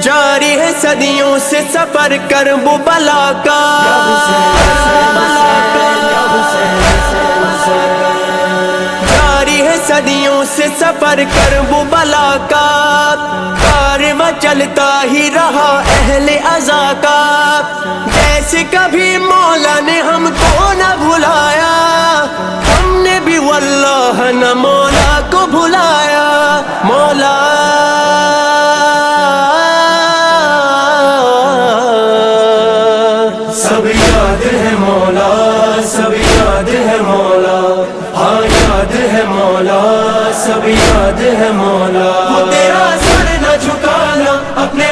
जारी है सदियों से सफर कर वो बला का, जारी है सदियों से सफर कर वो बला का। कारवां चलता ही रहा अहले अज़ा का, जैसे कभी मौला ने हमको न भुलाया, हमने भी वल्लाह न मौला को भुलाया। मौला सब याद है मौला, सब याद है मौला, हाँ याद है मौला, सब याद है मौला। वो तेरा सर न झुकाना अपने